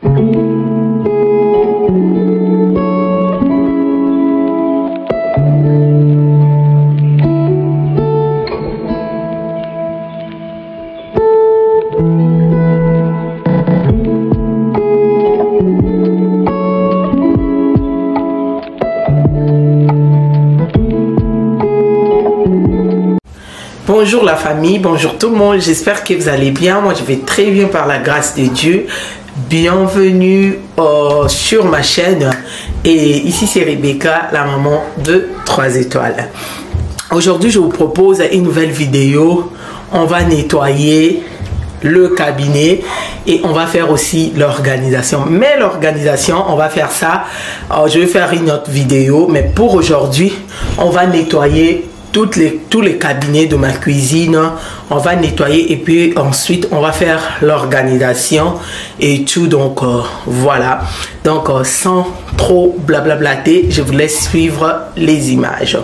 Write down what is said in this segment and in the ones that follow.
Bonjour la famille, bonjour tout le monde, j'espère que vous allez bien. Moi je vais très bien par la grâce de Dieu. Bienvenue sur ma chaîne. Et ici c'est Rebecca, la maman de 3 étoiles. Aujourd'hui je vous propose une nouvelle vidéo. On va nettoyer le cabinet et on va faire aussi l'organisation. Mais l'organisation, on va faire ça. Je vais faire une autre vidéo, mais pour aujourd'hui, on va nettoyer tous les cabinets de ma cuisine. On va nettoyer et puis ensuite on va faire l'organisation et tout. Donc voilà, donc sans trop blablablater, je vous laisse suivre les images.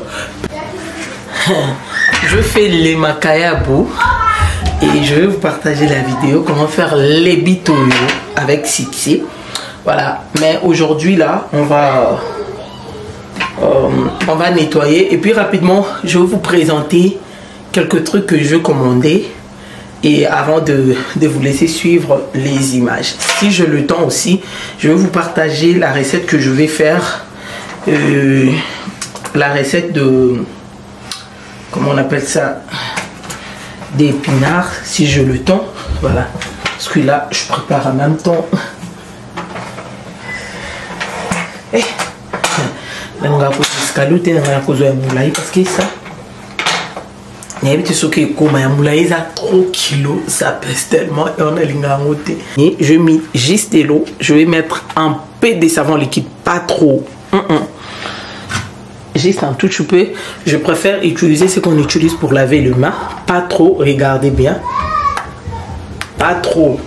Je fais les macayabou et je vais vous partager la vidéo comment faire les bitoyo avec Sixi. Voilà, mais aujourd'hui là on va nettoyer et puis rapidement je vais vous présenter quelques trucs que je commandais et avant de vous laisser suivre les images, si j'ai le temps aussi, je vais vous partager la recette que je vais faire, la recette de, comment on appelle ça, d'épinards, si j'ai le temps. Voilà, parce que là je prépare en même temps. Parce que ça, trop kilos, ça pèse tellement et on a l'ingamoté. Et je mets juste de l'eau, je vais mettre un peu de savon liquide, pas trop, juste un tout petit peu. Je préfère utiliser ce qu'on utilise pour laver le main, pas trop, regardez bien, pas trop.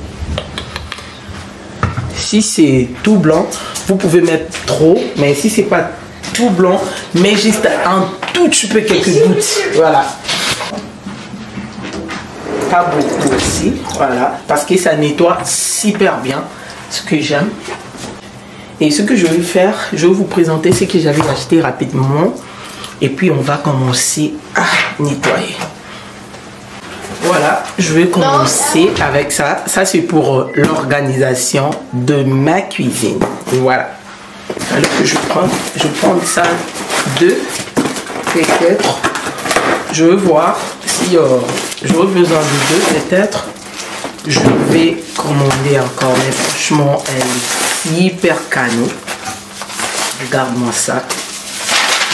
Si c'est tout blanc, vous pouvez mettre trop, mais si c'est pas tout blanc, mais juste un tout petit peu, quelques gouttes, voilà. Pas beaucoup aussi, voilà, parce que ça nettoie super bien, ce que j'aime. Et ce que je vais faire, je vais vous présenter ce que j'avais acheté rapidement, et puis on va commencer à nettoyer. Voilà, je vais commencer avec ça. Ça c'est pour l'organisation de ma cuisine. Voilà. Alors que je prends ça de peut-être. Je vais voir si j'aurai besoin de deux peut-être. Je vais commander encore, mais franchement elle est hyper canon. Regarde-moi ça.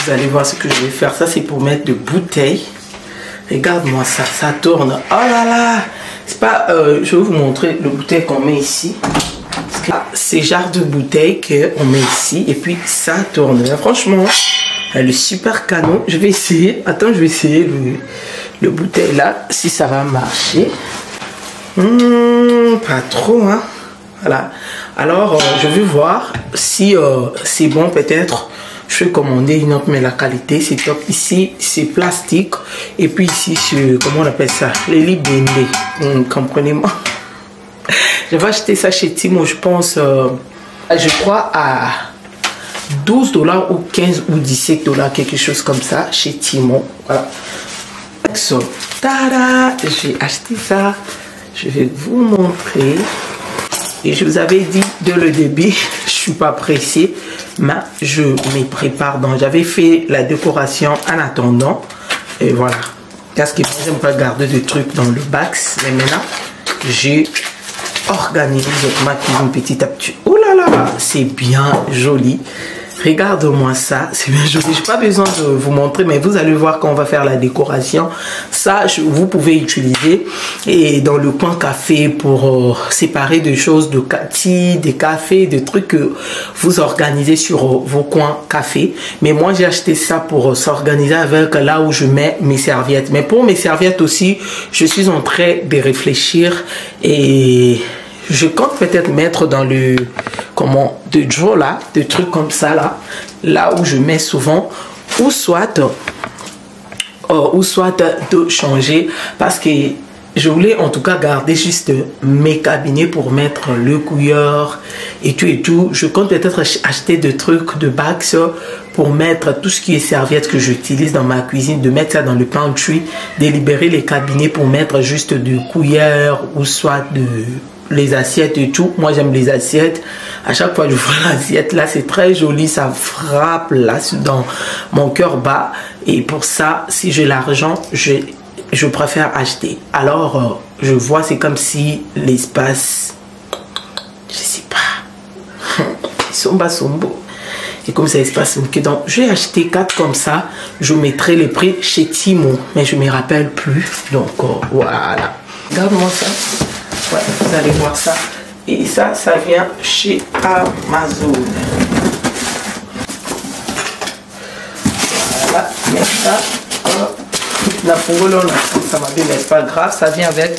Vous allez voir ce que je vais faire. Ça c'est pour mettre de bouteilles. Regarde-moi ça, ça tourne. Oh là là, c'est pas. Je vais vous montrer le bouteille qu'on met ici. C'est genre de bouteille qu'on met ici et puis ça tourne. Franchement, elle est super canon. Je vais essayer. Attends, je vais essayer le bouteille là si ça va marcher. Pas trop, hein. Voilà. Alors, je vais voir si c'est bon peut-être. Je vais commander une autre, mais la qualité c'est top. Ici c'est plastique et puis ici c'est, comment on appelle ça, les libende. Comprenez-moi. Je vais acheter ça chez Timo, je pense, je crois à 12 $ ou 15 ou 17 $, quelque chose comme ça chez Timo. Voilà. So, tada, j'ai acheté ça. Je vais vous montrer. Et je vous avais dit dès le début, je suis pas pressée, mais je me prépare. Donc j'avais fait la décoration en attendant. Et voilà. Parce que j'aime pas garder des trucs dans le bac. Mais maintenant, j'ai organisé ma cuisine petit à petit. Oh là là, c'est bien joli. Regarde-moi ça, c'est bien joli. Je n'ai pas besoin de vous montrer, mais vous allez voir quand on va faire la décoration. Ça, vous pouvez utiliser et dans le coin café pour séparer des choses de tea, des cafés, des trucs que vous organisez sur vos coins café. Mais moi, j'ai acheté ça pour s'organiser avec là où je mets mes serviettes. Mais pour mes serviettes aussi, je suis en train de réfléchir et je compte peut-être mettre dans le de draw là, de trucs comme ça là où je mets souvent, ou soit de changer parce que je voulais en tout cas garder juste mes cabinets pour mettre le couilleur et tout. Je compte peut-être acheter des trucs de box pour mettre tout ce qui est serviette que j'utilise dans ma cuisine, de mettre ça dans le pantry, de libérer les cabinets pour mettre juste du couilleur ou soit les assiettes et tout. Moi j'aime les assiettes. À chaque fois que je vois l'assiette là, c'est très joli, ça frappe là dans mon cœur bas. Et pour ça, si j'ai l'argent, je préfère acheter. Alors je vois, c'est comme si l'espace, je sais pas, sont beaux. Et comme ça espace, donc je vais acheter 4 comme ça. Je mettrai les prix chez Timo, mais je me rappelle plus. Donc voilà, regarde-moi ça. Ouais, vous allez voir ça. Et ça vient chez Amazon. Voilà, mais ça, ça m'a dit, n'est pas grave, ça vient avec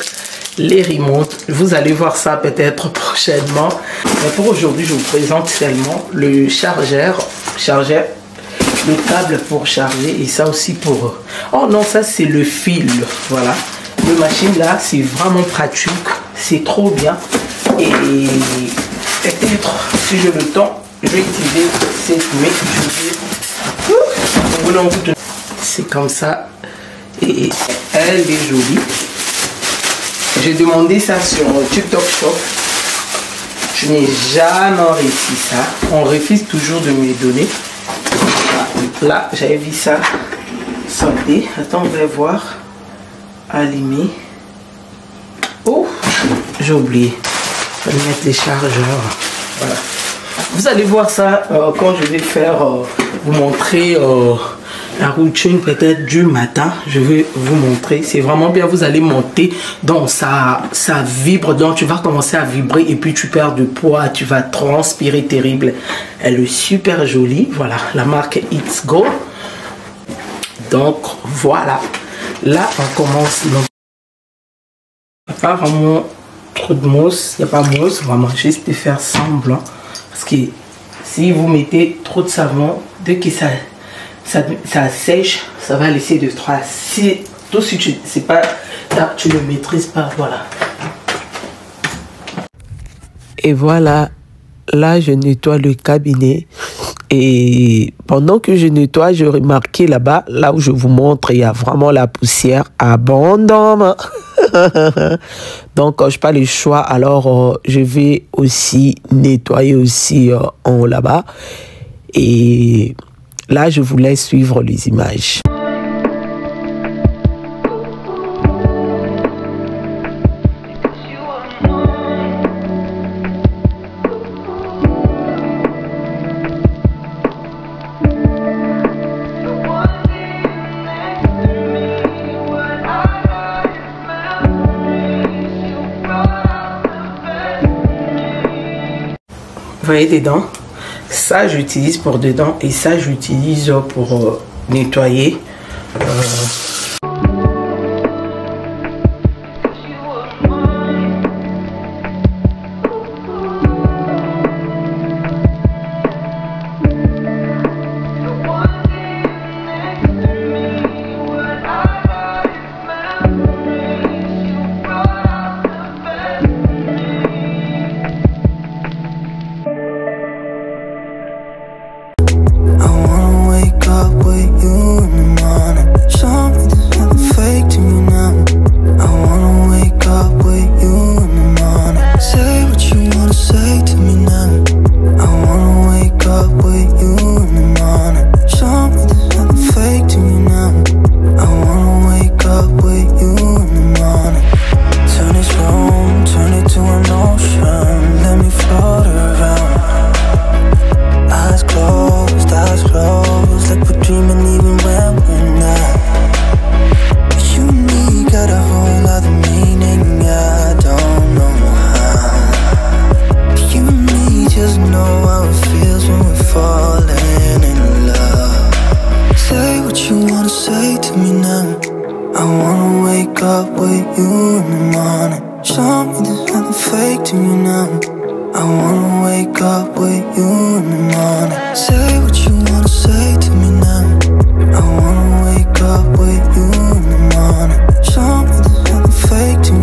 les remotes. Vous allez voir ça peut-être prochainement. Mais pour aujourd'hui, je vous présente seulement le chargeur, le câble pour charger et ça aussi pour... Oh non, ça c'est le fil, voilà. Le machine là, c'est vraiment pratique, c'est trop bien. Et peut-être, si j'ai le temps, je vais utiliser cette méthode. C'est comme ça. Et elle est jolie. J'ai demandé ça sur TikTok Shop. Je n'ai jamais réussi ça. On refuse toujours de me donner. Là, j'avais vu ça sauter. Attends, on va voir. Allumer. Oh, j'ai oublié. Je vais mettre les chargeurs. Voilà. Vous allez voir ça quand je vais faire vous montrer la routine peut-être du matin. Je vais vous montrer. C'est vraiment bien. Vous allez monter. Donc ça vibre. Donc tu vas commencer à vibrer et puis tu perds du poids. Tu vas transpirer terrible. Elle est super jolie. Voilà. La marque It's Go. Donc voilà. Là on commence. Donc, il n'y a pas vraiment trop de mousse. Il n'y a pas de mousse. Vraiment juste de faire semblant. Parce que si vous mettez trop de savon, dès que ça sèche, ça va laisser de traces. Si tu sais pas, tu le maîtrises pas, voilà. Et voilà, là je nettoie le cabinet. Et pendant que je nettoie, je remarquais là-bas, là où je vous montre, il y a vraiment la poussière abondante. Donc, je n'ai pas le choix. Alors, je vais aussi nettoyer aussi en haut là-bas. Et là, je vous laisse suivre les images. Vous voyez dedans, ça j'utilise pour dedans et ça j'utilise pour nettoyer. Say what you wanna say to me now. I wanna wake up with you in the morning. Show me there's nothing fake to me.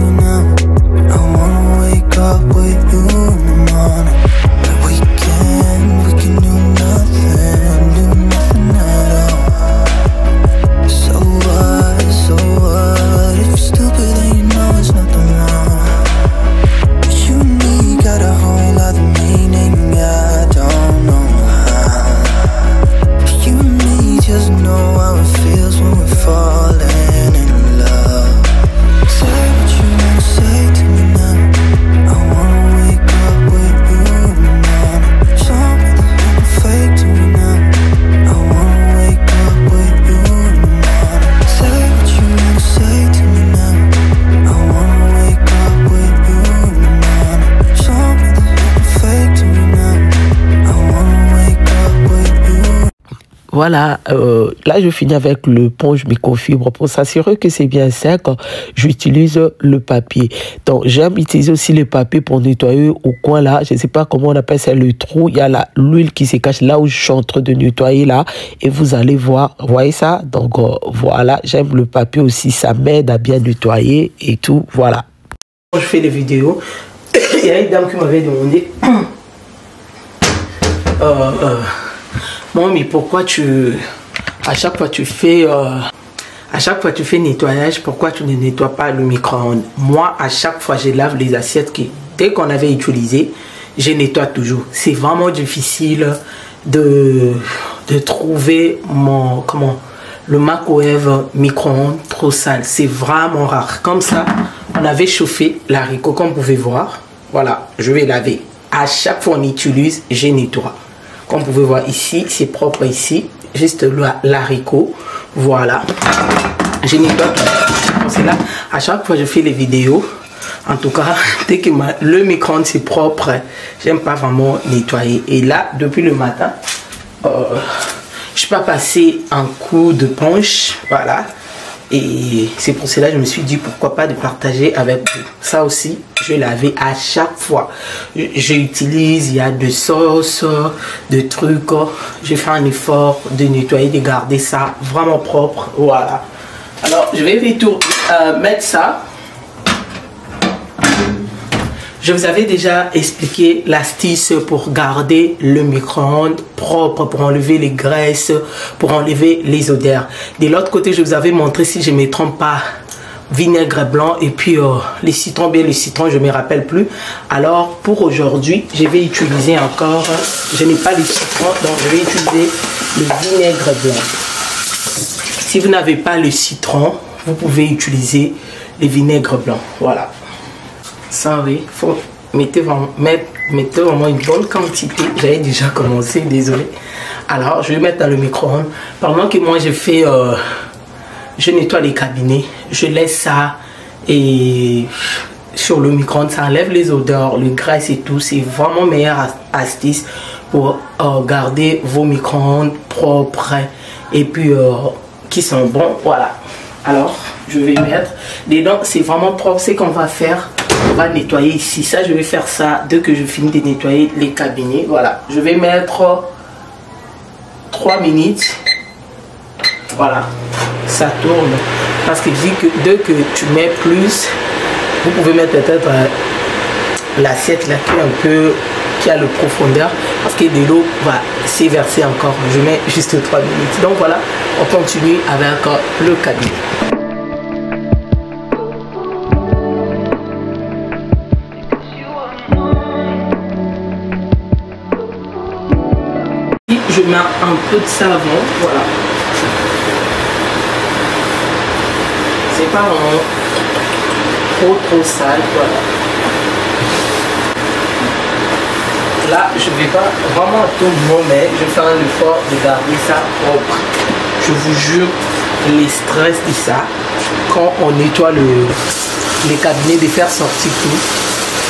voilà, là je finis avec le ponge microfibre. Pour s'assurer que c'est bien sec, j'utilise le papier. Donc j'aime utiliser aussi le papier pour nettoyer au coin là. Je ne sais pas comment on appelle ça, le trou. Il y a l'huile qui se cache là où je suis en train de nettoyer là. Et vous allez voir, vous voyez ça? Donc voilà, j'aime le papier aussi. Ça m'aide à bien nettoyer et tout. Voilà. Quand je fais les vidéos, il y a une dame qui m'avait demandé bon, mais pourquoi à chaque fois tu fais nettoyage, pourquoi tu ne nettoies pas le micro-ondes? Moi, à chaque fois, je lave les assiettes que dès qu'on avait utilisé, je nettoie toujours. C'est vraiment difficile de trouver le microwave micro-ondes trop sale. C'est vraiment rare. Comme ça, on avait chauffé l'haricot, comme vous pouvez voir. Voilà, je vais laver. À chaque fois qu'on utilise, je nettoie. Comme vous pouvez voir ici, c'est propre ici. Juste l'haricot. Voilà. Je nettoie tout. C'est là, à chaque fois que je fais les vidéos, en tout cas, dès que le micro-ondes c'est propre, j'aime pas vraiment nettoyer. Et là, depuis le matin, je suis pas passé un coup de ponche. Voilà. Et c'est pour cela que je me suis dit pourquoi pas de partager avec vous. Ça aussi, je l'avais à chaque fois. J'utilise, il y a de sauces, de trucs. Je fais un effort de nettoyer, de garder ça vraiment propre. Voilà. Alors, je vais mettre ça. Je vous avais déjà expliqué l'astuce pour garder le micro-ondes propre, pour enlever les graisses, pour enlever les odeurs. De l'autre côté, je vous avais montré, si je ne me trompe pas, vinaigre blanc et puis les citrons, bien les citrons, je ne me rappelle plus. Alors, pour aujourd'hui, je vais utiliser encore, je n'ai pas les citrons, donc je vais utiliser le vinaigre blanc. Si vous n'avez pas le citron, vous pouvez utiliser le vinaigre blanc. Voilà. Ça, oui, il faut mettre vraiment une bonne quantité. J'avais déjà commencé, désolé. Alors, je vais mettre dans le micro-ondes. Pendant que moi, je nettoie les cabinets, je laisse ça et sur le micro-ondes, ça enlève les odeurs, les graisses et tout. C'est vraiment meilleure astuce pour garder vos micro-ondes propres et puis qui sont bons. Voilà. Alors, je vais mettre dedans, c'est vraiment propre. Ce qu'on va faire, on va nettoyer ici. Ça, je vais faire ça dès que je finis de nettoyer les cabinets. Voilà, je vais mettre 3 minutes. Voilà, ça tourne. Parce que je dis que dès que tu mets plus, vous pouvez mettre peut-être l'assiette là qui a le profondeur, parce que de l'eau va s'éverser encore. Je mets juste 3 minutes. Donc voilà, on continue avec le cabinet. Je mets un peu de savon, voilà. C'est pas vraiment trop sale, voilà. Là, je vais pas vraiment à tout moment, mais je fais un effort de garder ça propre. Je vous jure, les stress de ça, quand on nettoie les cabinets, de faire sortir tout,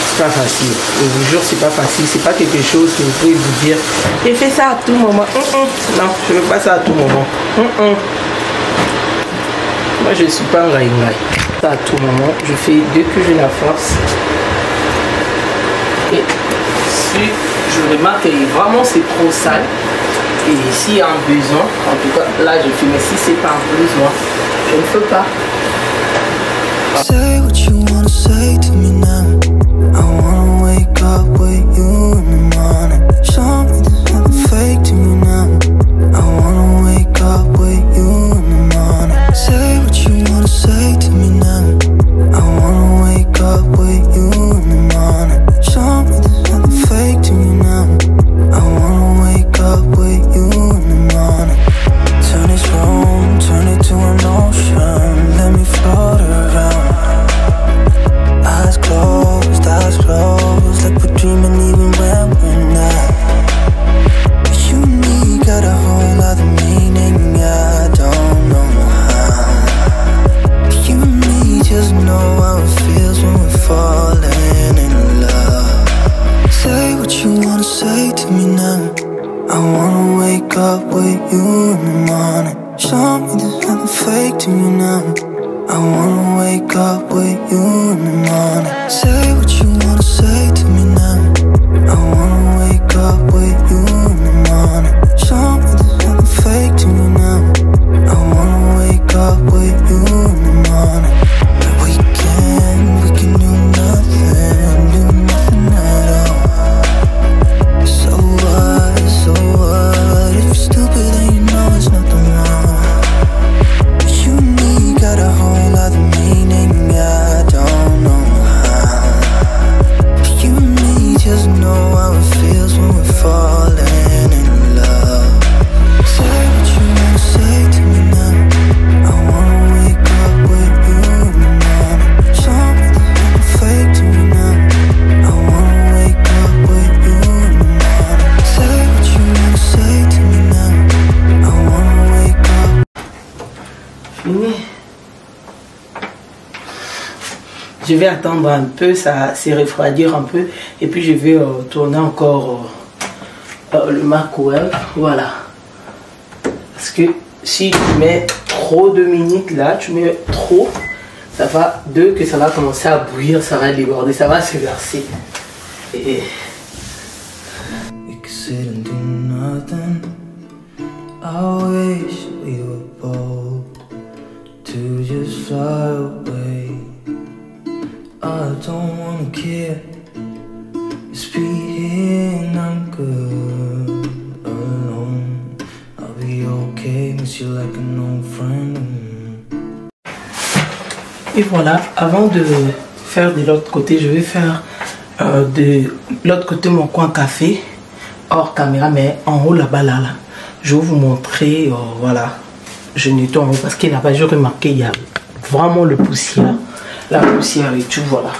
c'est pas facile. Je vous jure, c'est pas facile. C'est pas quelque chose que vous pouvez vous dire. Et fais ça à tout moment. Non, je ne fais pas ça à tout moment. Moi, je ne suis pas un raïngaï. Ça à tout moment, je fais dès que j'ai la force. Et si je remarque que vraiment c'est trop sale, et s'il y a un besoin, en tout cas là je fais, mais si c'est pas un besoin, je ne fais pas. Say what you wanna say to me now. I wanna wake up with you in the morning. Show me there's nothing fake to me now. I wanna wake up with you in the morning. Say what you wanna say to me now. I wanna wake up with you in the morning. Show me there's nothing fake to me now. I wanna wake up with you in the morning. Turn this room, turn it to an ocean. Let me float around. Eyes closed, like we're dreaming even when we're not. You and me got a whole other meaning, I don't know how. You and me just know how it feels when we're falling in love. Say what you wanna say to me now. I I wanna wake up with you in the morning. Show me there's nothing fake to me now. I wanna wake up with you in the morning. Say what you wanna say to me now. I wanna wake up with you in the morning. Show me there's nothing fake to me now. I wanna wake up with you in the morning. We can do nothing at all. So what, if you're stupid then you know it's nothing wrong. You and me got a whole other meaning, I don't know how. You and me just know how it feels when we're falling in love. Say what you wanna say to me now. I wanna wake up with you in the morning. Show me there's nothing fake to me now. I wanna wake up with you in the morning. Say what you wanna say to me now. I wanna wake up. Fini. Je vais attendre un peu, ça se refroidir un peu. Et puis je vais tourner encore le microwave. Voilà. Parce que si tu mets trop de minutes là, tu mets trop, ça va, que ça va commencer à bouillir, ça va déborder, ça va se verser. Et... We could sit and do nothing. I wish we were bold to just fly away. I don't wanna care. Just be here and I'm good alone. I'll be okay, miss you like an old friend. Et voilà, avant de faire de l'autre côté, je vais faire de l'autre côté mon coin café, hors caméra, mais en haut là-bas, là. Je vais vous montrer, voilà, je nettoie en haut parce que là-bas, j'ai remarqué, il y a vraiment le poussière, la poussière et tout, voilà.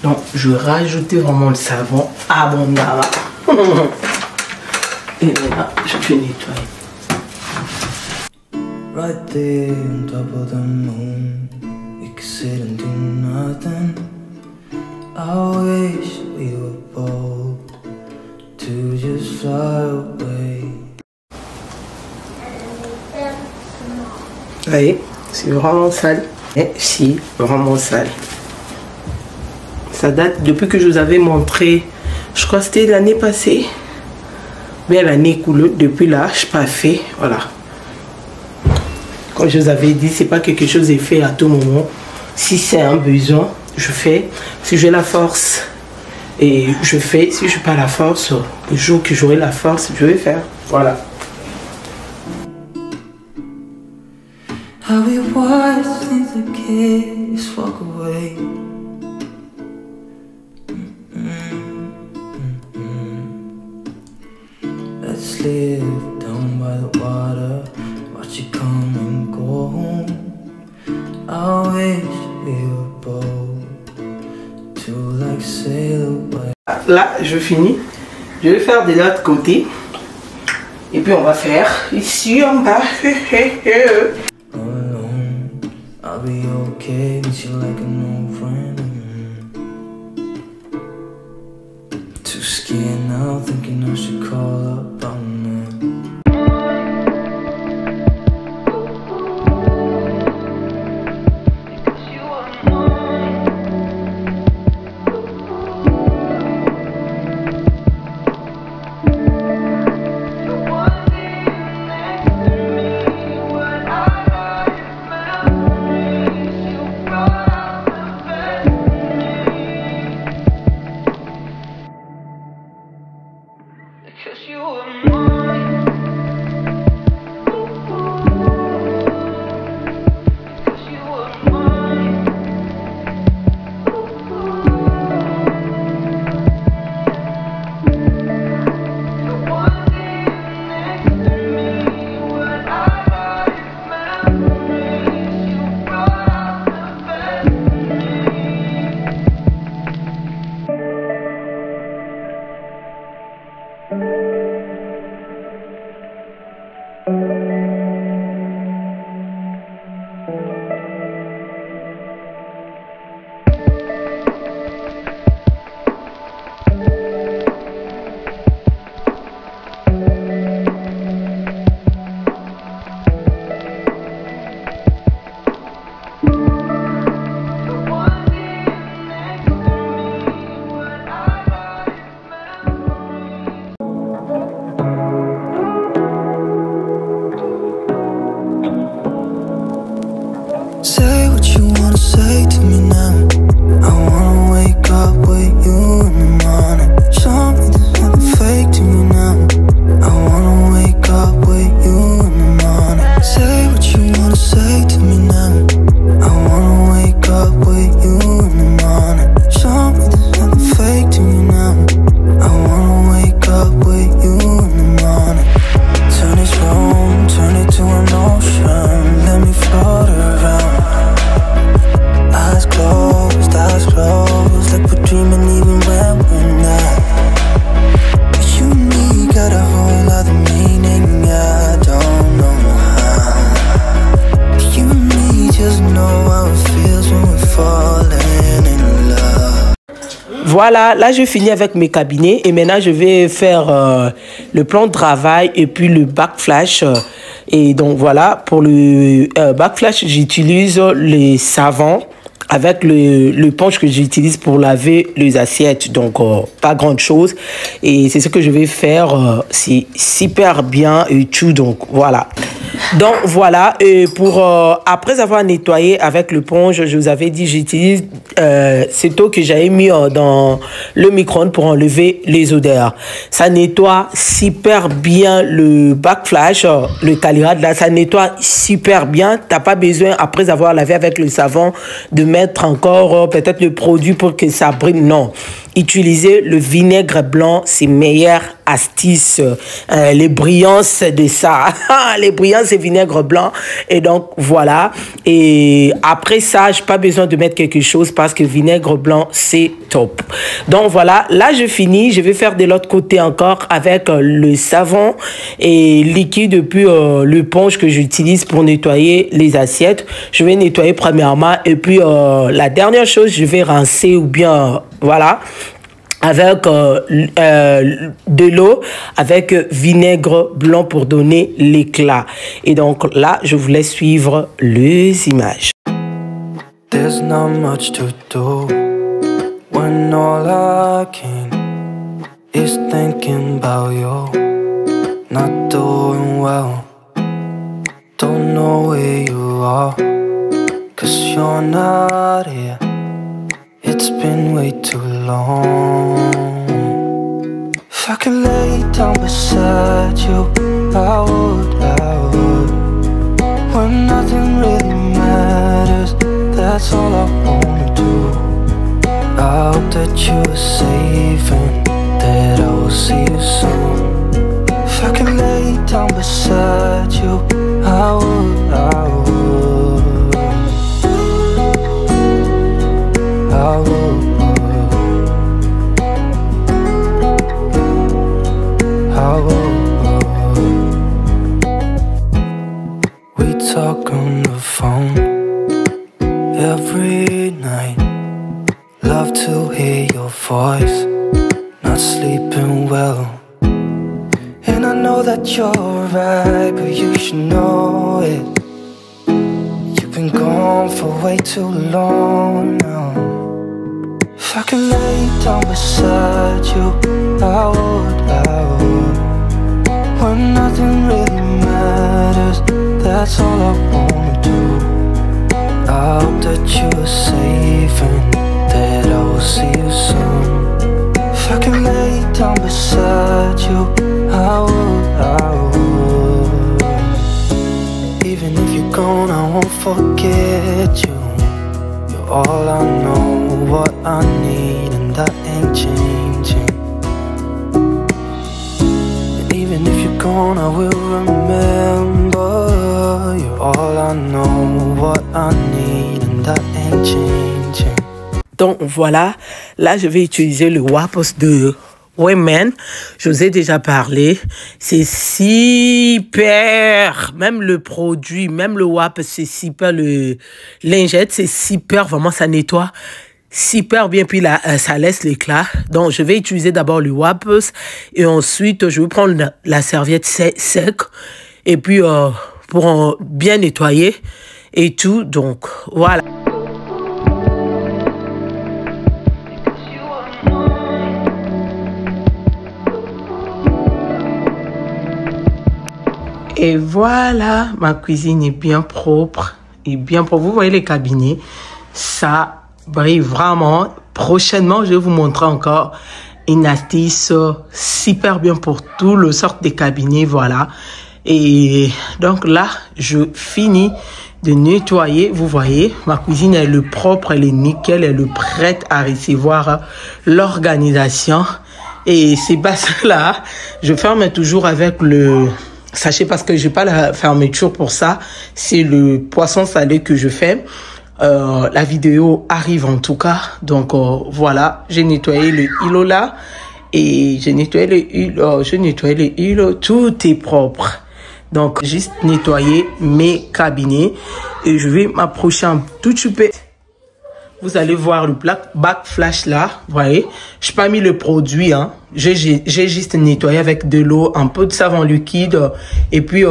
Donc, je vais rajouter vraiment le savon abondamment. Et voilà, je vais nettoyer. Right there on top of the moon, we could sit and do nothing. I wish we were bold to just fly away. Vous voyez, c'est vraiment sale. Et si, vraiment sale. Ça date depuis que je vous avais montré, je crois que c'était l'année passée. Bien l'année écoulée, depuis là, je n'ai pas fait, voilà. Comme je vous avais dit, c'est pas quelque chose est fait à tout moment. Si c'est un besoin, je fais. Si j'ai la force, et je fais. Si je n'ai pas la force, le jour que j'aurai la force, je vais faire. Voilà. How we watch since a kid just walk away. Let's live down by the water. Watch you come and go home. I wish we were bold to like sail away. Là, je finis. Je vais faire de l'autre côté. Et puis on va faire ici en bas. Alone, I'll be okay, miss you like an old friend. Too scared now, thinking I should call up on her. Cause you Voilà, là je finis avec mes cabinets et maintenant je vais faire le plan de travail et puis le backflash. Et donc voilà, pour le backflash, j'utilise les savons avec le punch que j'utilise pour laver les assiettes. Donc pas grande chose. Et c'est ce que je vais faire. C'est super bien et tout. Donc voilà. Donc voilà, et pour après avoir nettoyé avec le punch, je vous avais dit j'utilise cette eau que j'avais mis dans le micro-ondes pour enlever les odeurs. Ça nettoie super bien le backflash, le Caligrade là, ça nettoie super bien. T'as pas besoin après avoir lavé avec le savon de mettre encore peut-être le produit pour que ça brille. Non, utilisez le vinaigre blanc, c'est meilleure astuce. Les brillances de ça, les brillances c'est vinaigre blanc. Et donc voilà, et après ça j'ai pas besoin de mettre quelque chose parce que vinaigre blanc c'est top. Donc voilà, là je finis, je vais faire de l'autre côté encore avec le savon et liquide puis le punch que j'utilise pour nettoyer les assiettes. Je vais nettoyer premièrement et puis la dernière chose je vais rincer ou bien voilà avec de l'eau avec vinaigre blanc pour donner l'éclat. Et donc là, je vous laisse suivre les images. There's not much to do when all I can is thinking about you. Not doing well, don't know where you are, 'cause you're not here. It's been way too long. If I could lay down beside you, I would. When nothing really matters, that's all I wanna do. I hope that you're safe and that I will see you soon. If I could lay down beside you, I would. We talk on the phone every night. Love to hear your voice. Not sleeping well. And I know that you're right, but you should know it. You've been gone for way too long now. If I could lay down beside you, I would. When nothing really matters, that's all I wanna do. I hope that you're safe and that I will see you soon. If I could lay down beside you, I would. Even if you're gone, I won't forget you. You're all I know, what I need, and that ain't changing. And even if you're gone, I will remember. You're all I know, what I need, and that ain't changing. Donc voilà, là je vais utiliser le WAPS de Women. Je vous ai déjà parlé. C'est super. Même le produit, même le WAPS, c'est super. Le lingette, c'est super. Vraiment, ça nettoie super bien. Puis là, ça laisse l'éclat. Donc, je vais utiliser d'abord le WAPS. Et ensuite, je vais prendre la serviette sec. Et puis, pour bien nettoyer et tout. Donc, voilà. Et voilà, ma cuisine est bien propre. Et bien propre. Vous voyez les cabinets, ça brille vraiment. Prochainement, je vais vous montrer encore une astuce super bien pour tout le sort des cabinets. Voilà. Et donc là, je finis de nettoyer. Vous voyez, ma cuisine, elle est propre, elle est nickel, elle est prête à recevoir l'organisation. Et ces bassins-là, je ferme toujours avec le sachet parce que j'ai pas la fermeture pour ça. C'est le poisson salé que je fais. La vidéo arrive en tout cas. Donc voilà, j'ai nettoyé le îlot là. Et j'ai nettoyé le îlot. Tout est propre. Donc juste nettoyer mes cabinets. Et je vais m'approcher un tout petit peu. Vous allez voir le bac flash là, vous voyez. Je n'ai pas mis le produit, hein. J'ai juste nettoyé avec de l'eau, un peu de savon liquide et puis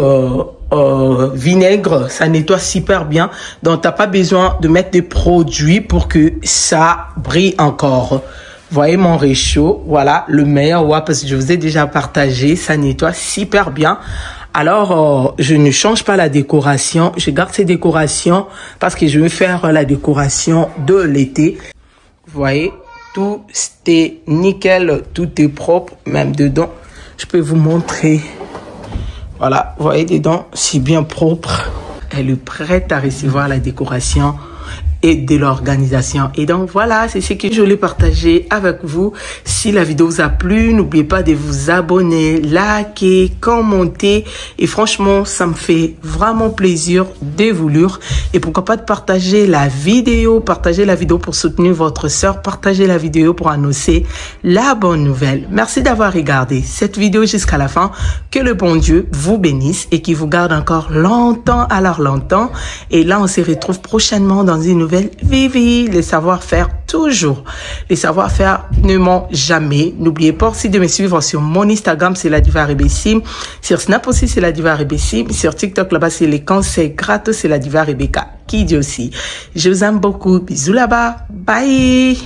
vinaigre. Ça nettoie super bien. Donc, tu n'as pas besoin de mettre des produits pour que ça brille encore. Vous voyez mon réchaud, voilà, le meilleur parce que je vous ai déjà partagé. Ça nettoie super bien. Alors, je ne change pas la décoration. Je garde ces décorations parce que je vais faire la décoration de l'été. Vous voyez, tout est nickel, tout est propre, même dedans. Je peux vous montrer. Voilà, vous voyez dedans, c'est bien propre. Elle est prête à recevoir la décoration et de l'organisation. Et donc voilà, c'est ce que je voulais partager avec vous. Si la vidéo vous a plu, n'oubliez pas de vous abonner, liker, commenter. Et franchement, ça me fait vraiment plaisir de vous lire. Et pourquoi pas de partager la vidéo pour soutenir votre sœur, partager la vidéo pour annoncer la bonne nouvelle. Merci d'avoir regardé cette vidéo jusqu'à la fin. Que le bon Dieu vous bénisse et qu'il vous garde encore longtemps, alors longtemps. Et là, on se retrouve prochainement dans une nouvelle Vivi. Les savoir-faire toujours. Les savoir-faire ne mentent jamais. N'oubliez pas aussi de me suivre sur mon Instagram, c'est la Diva Rebecca. Sur Snap aussi, c'est la Diva Rebecca. Sur TikTok, là-bas, c'est les conseils gratos, c'est la Diva Rebecca. Qui dit aussi. Je vous aime beaucoup. Bisous là-bas. Bye.